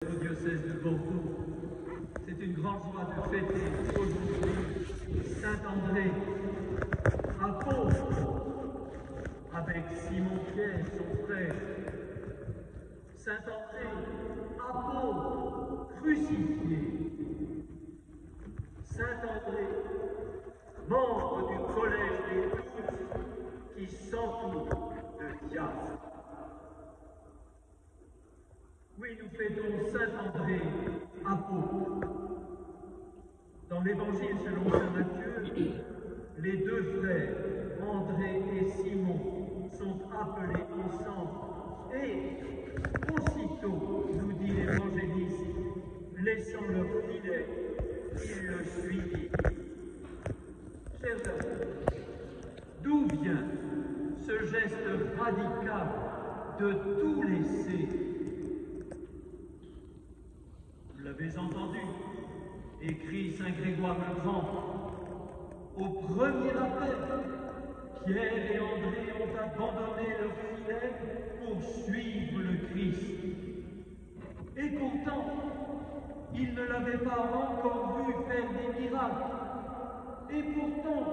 Au diocèse de Bordeaux, c'est une grande joie de fêter aujourd'hui Saint-André, apôtre, avec Simon-Pierre, son frère. Saint-André, apôtre, crucifié. Saint-André, membre du collège des 12 qui s'entourent de diacres. Oui, nous fêtons Saint-André, apôtre. Dans l'Évangile selon saint Matthieu, les deux frères, André et Simon, sont appelés ensemble. Et aussitôt, nous dit l'évangéliste, laissant leur filet, ils le suivirent. Chers amis, d'où vient ce geste radical de tout laisser? Vous l'avez entendu, écrit saint Grégoire le Grand. Au premier appel, Pierre et André ont abandonné leur filet pour suivre le Christ. Et pourtant, ils ne l'avaient pas encore vu faire des miracles. Et pourtant,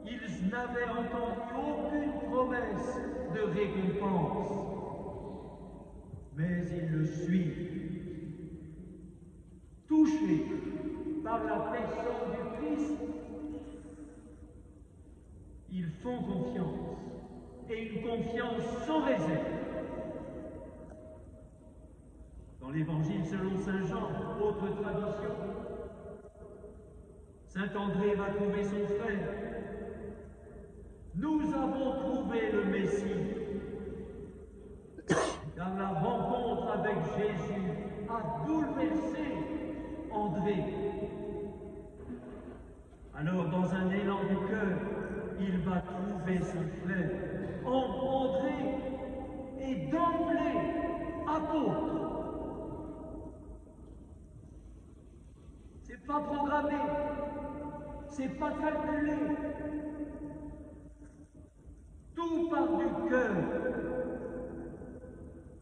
ils n'avaient entendu aucune promesse de récompense. Mais ils le suivent. Touchés par la personne du Christ, ils font confiance, et une confiance sans réserve. Dans l'Évangile selon saint Jean, autre tradition, saint André va trouver son frère. Nous avons trouvé le Messie, car la rencontre avec Jésus a bouleversé André. Alors, dans un élan du cœur, il va trouver son frère. André est d'emblée apôtre. C'est pas programmé, c'est pas calculé. Tout part du cœur.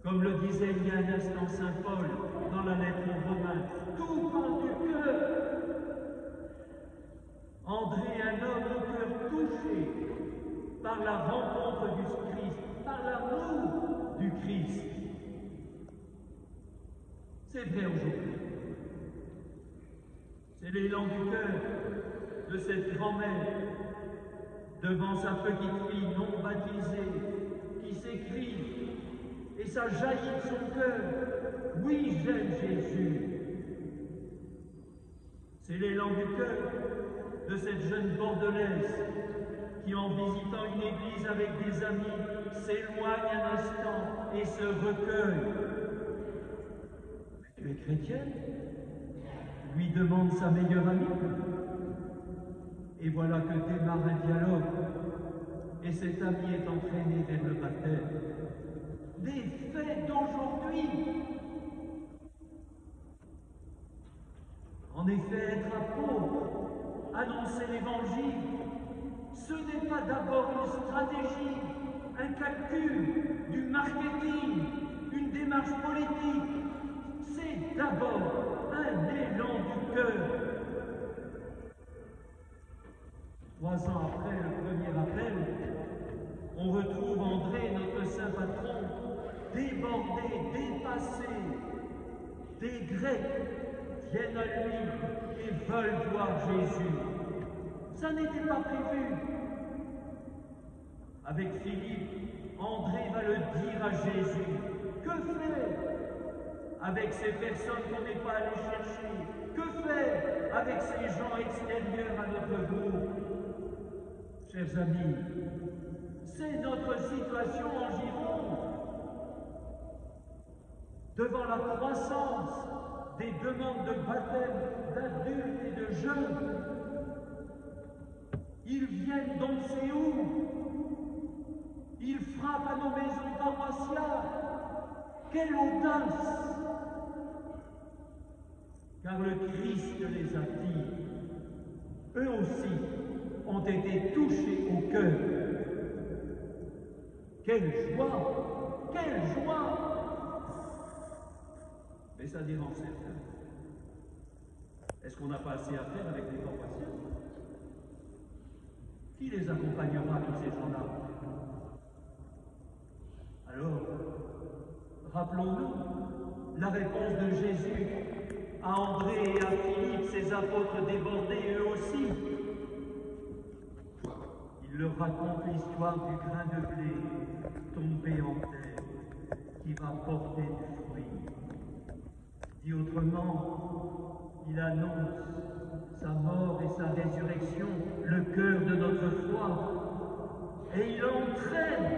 Comme le disait il y a un instant saint Paul dans la lettre aux Romains, tout part du cœur. André, un homme au cœur touché par la rencontre du Christ, par l'amour du Christ. C'est vrai aujourd'hui. C'est l'élan du cœur de cette grand-mère devant sa petite fille non baptisée qui s'écrie. Et ça jaillit de son cœur. Oui, j'aime Jésus. C'est l'élan du cœur de cette jeune bordelaise qui, en visitant une église avec des amis, s'éloigne un instant et se recueille. Mais tu es chrétienne? Lui demande sa meilleure amie. Et voilà que démarre un dialogue. Et cet ami est entraîné vers le baptême. Des faits d'aujourd'hui. En effet, être apôtre, annoncer l'évangile, ce n'est pas d'abord une stratégie, un calcul, du marketing, une démarche politique. C'est d'abord un élan du cœur. 3 ans après le premier appel, on retrouve André, notre saint patron, débordé, dépassé. Des Grecs viennent à lui et veulent voir Jésus. Ça n'était pas prévu. Avec Philippe, André va le dire à Jésus. Que faire avec ces personnes qu'on n'est pas allé chercher? Que faire avec ces gens extérieurs à notre groupe? Chers amis, c'est notre situation en Gironde. Devant la croissance des demandes de baptême d'adultes et de jeunes, ils viennent d'on ne sait où. Ils frappent à nos maisons paroissiales. Quelle audace! Car le Christ les attire. Eux aussi ont été touchés au cœur. Quelle joie! Quelle joie! Mais ça dérange certains. Est-ce qu'on n'a pas assez à faire avec les paroissiens? Qui les accompagnera, tous ces gens-là? Alors, rappelons-nous la réponse de Jésus à André et à Philippe, ses apôtres débordés eux aussi. Il leur raconte l'histoire du grain de blé tombé en terre qui va porter du fruit. Dit autrement, il annonce sa mort et sa résurrection, le cœur de notre foi, et il entraîne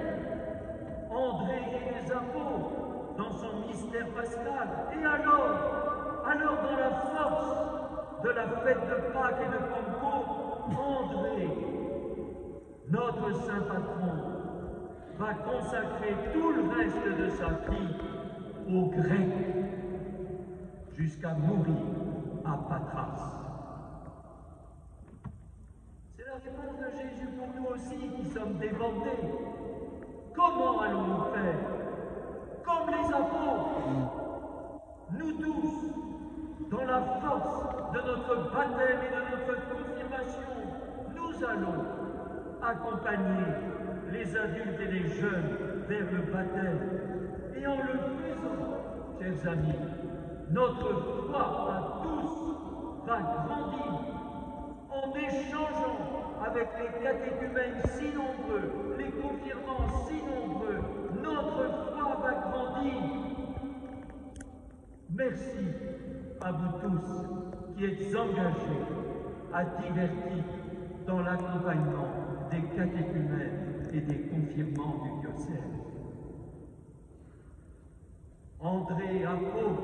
André et les apôtres dans son mystère pascal. Et alors dans la force de la fête de Pâques et de Pentecôte, André, notre saint patron, va consacrer tout le reste de sa vie aux Grecs jusqu'à mourir à Patras. C'est la réponse de Jésus pour nous aussi qui sommes débordés. Comment allons-nous faire? Comme les apôtres, nous tous, dans la force de notre baptême et de notre confirmation, nous allons accompagner les adultes et les jeunes vers le baptême. Et en le faisant, chers amis, notre foi à tous va grandir en échangeant avec les catéchumènes si nombreux, les confirmants si nombreux. Notre foi va grandir. Merci à vous tous qui êtes engagés à divertir dans l'accompagnement des catéchumènes et des confirmants du diocèse. André, apôtre,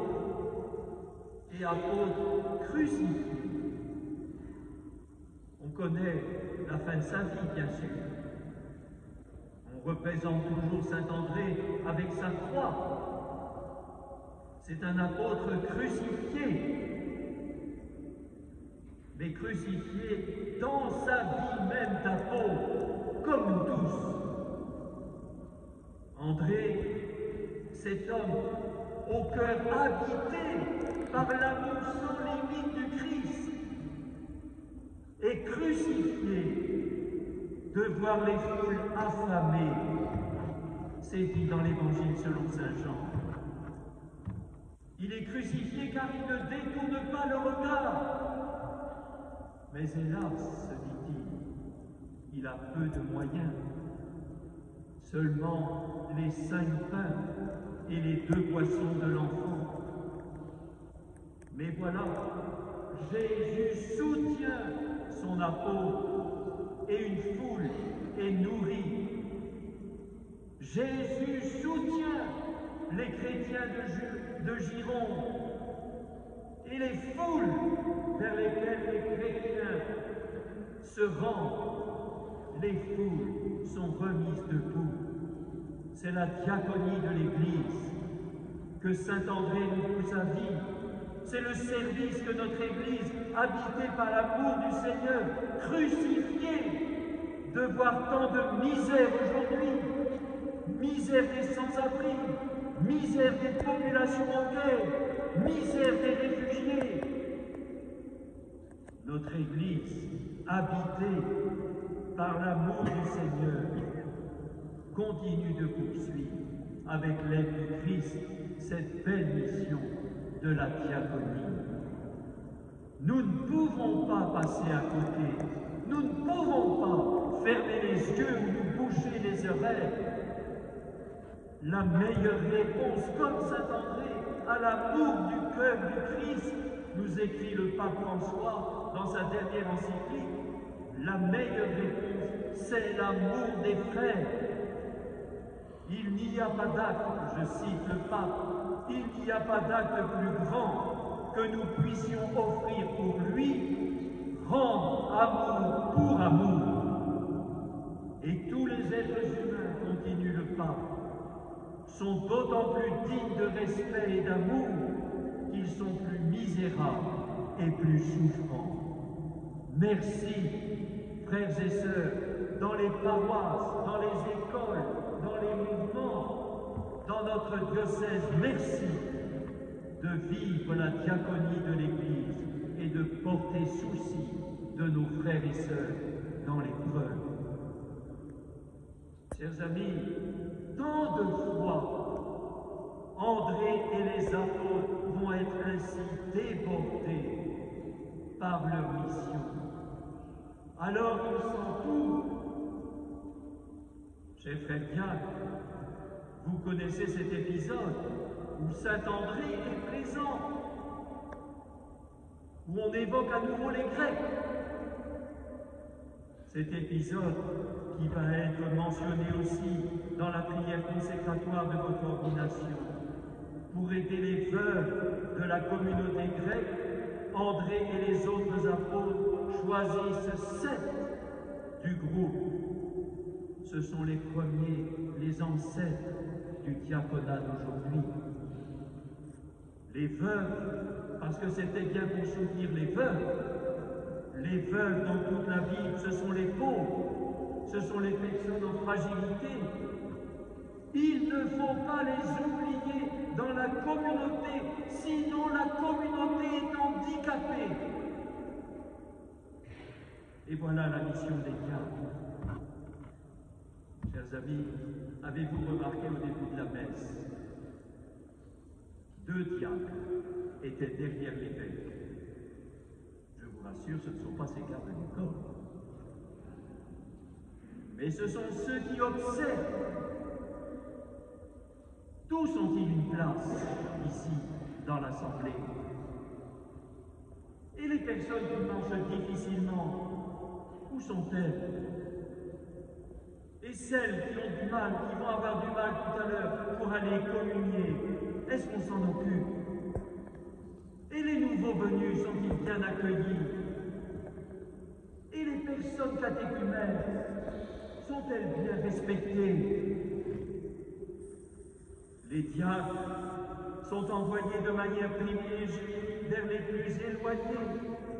et apôtre crucifié. On connaît la fin de sa vie, bien sûr. On représente toujours saint André avec sa croix. C'est un apôtre crucifié, mais crucifié dans sa vie même d'apôtre, comme nous tous. André, cet homme au cœur habité par l'amour sans limite du Christ, est crucifié de voir les foules affamées. C'est dit dans l'Évangile selon saint Jean. Il est crucifié car il ne détourne pas le regard. Mais hélas, se dit-il, il a peu de moyens. Seulement les 5 pains et les 2 poissons de l'enfant. Mais voilà, Jésus soutient son apôtre et une foule est nourrie. Jésus soutient les chrétiens de Gironde et les foules vers lesquelles les chrétiens se rendent. Les foules sont remises debout. C'est la diaconie de l'Église que saint André nous pousse à vivre. C'est le service que notre Église, habitée par l'amour du Seigneur, crucifié, de voir tant de misère aujourd'hui, misère des sans-abri, misère des populations en guerre, misère des réfugiés. Notre Église, habitée par l'amour du Seigneur, continue de poursuivre, avec l'aide du Christ, cette belle mission de la diaconie. Nous ne pouvons pas passer à côté, nous ne pouvons pas fermer les yeux ou nous boucher les oreilles. La meilleure réponse, comme saint André, à l'amour du cœur du Christ, nous écrit le pape François dans sa dernière encyclique, la meilleure réponse, c'est l'amour des frères. Il n'y a pas d'acte, je cite le pape, il n'y a pas d'acte plus grand que nous puissions offrir pour lui, rendre amour pour amour. Et tous les êtres humains, continue le pape, sont d'autant plus dignes de respect et d'amour qu'ils sont plus misérables et plus souffrants. Merci, frères et sœurs, dans les paroisses, dans les écoles, dans les mouvements, dans notre diocèse, merci de vivre la diaconie de l'Église et de porter souci de nos frères et sœurs dans l'épreuve. Chers amis, tant de fois, André et les apôtres vont être ainsi débordés par leur mission. Alors qu'ils s'entourent. Chers frères diacres, vous connaissez cet épisode où saint André est présent, où on évoque à nouveau les Grecs. Cet épisode qui va être mentionné aussi dans la prière consécratoire de votre ordination. Pour aider les veuves de la communauté grecque, André et les autres apôtres choisissent 7 du groupe. Ce sont les premiers, les ancêtres du diaconat d'aujourd'hui. Les veuves, parce que c'était bien pour soutenir les veuves. Les veuves dans toute la Bible, ce sont les pauvres, ce sont les personnes en fragilité. Il ne faut pas les oublier dans la communauté, sinon la communauté est handicapée. Et voilà la mission des diacres. Chers amis, avez-vous remarqué au début de la messe, 2 diacres étaient derrière l'évêque. Je vous rassure, ce ne sont pas ces gardes du corps. Mais ce sont ceux qui observent. Tous ont-ils une place ici, dans l'Assemblée? Et les personnes qui marchent difficilement, où sont-elles? Et celles qui ont du mal, qui vont avoir du mal tout à l'heure pour aller communier, est-ce qu'on s'en occupe? Et les nouveaux venus sont-ils bien accueillis? Et les personnes catéchumènes sont-elles bien respectées? Les diacres sont envoyés de manière privilégiée vers les plus éloignés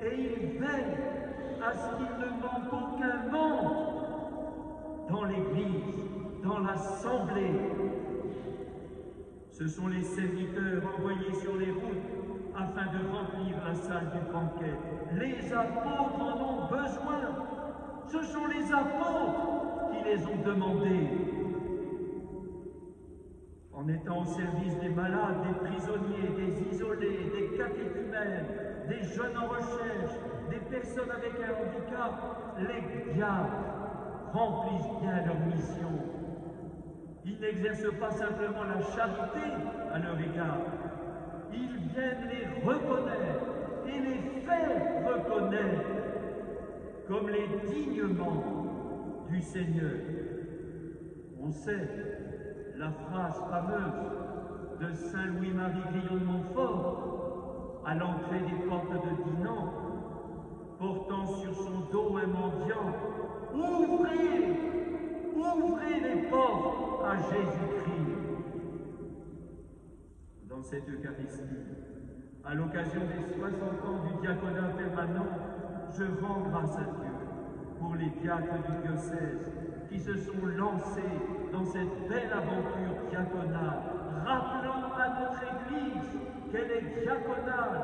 et ils veillent à ce qu'il ne manque aucun membre dans l'Église, dans l'Assemblée. Ce sont les serviteurs envoyés sur les routes afin de remplir la salle du banquet. Les apôtres en ont besoin. Ce sont les apôtres qui les ont demandés. En étant au service des malades, des prisonniers, des isolés, des catéchumènes, des jeunes en recherche, des personnes avec un handicap, les diacres remplissent bien leur mission. Ils n'exercent pas simplement la charité à leur égard, ils viennent les reconnaître et les faire reconnaître comme les dignes membres du Seigneur. On sait la phrase fameuse de saint Louis-Marie Grillon de Montfort à l'entrée des portes de Dinan, portant sur son dos un mendiant: ouvrez, ouvrez les portes à Jésus-Christ. Dans cette Eucharistie, à l'occasion des 60 ans du diaconat permanent, je rends grâce à Dieu pour les diacres du diocèse qui se sont lancés dans cette belle aventure diaconale, rappelant à notre Église qu'elle est diaconale.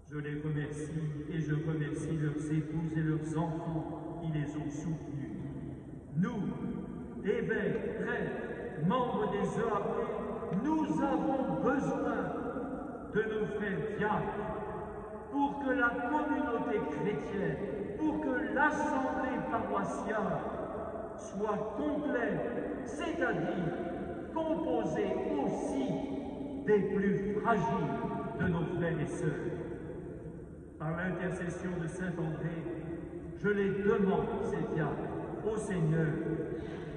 Je les remercie et je remercie leurs épouses et leurs enfants qui les ont soutenus. Nous, évêques, prêtres, membres des EAP, nous avons besoin de nos frères diacres pour que la communauté chrétienne, pour que l'assemblée paroissiale soit complète, c'est-à-dire composée aussi des plus fragiles de nos frères et sœurs. Par l'intercession de saint André, je les demande, ces diacres, au Seigneur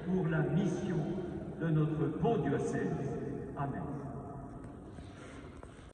pour la mission de notre beau diocèse. Amen.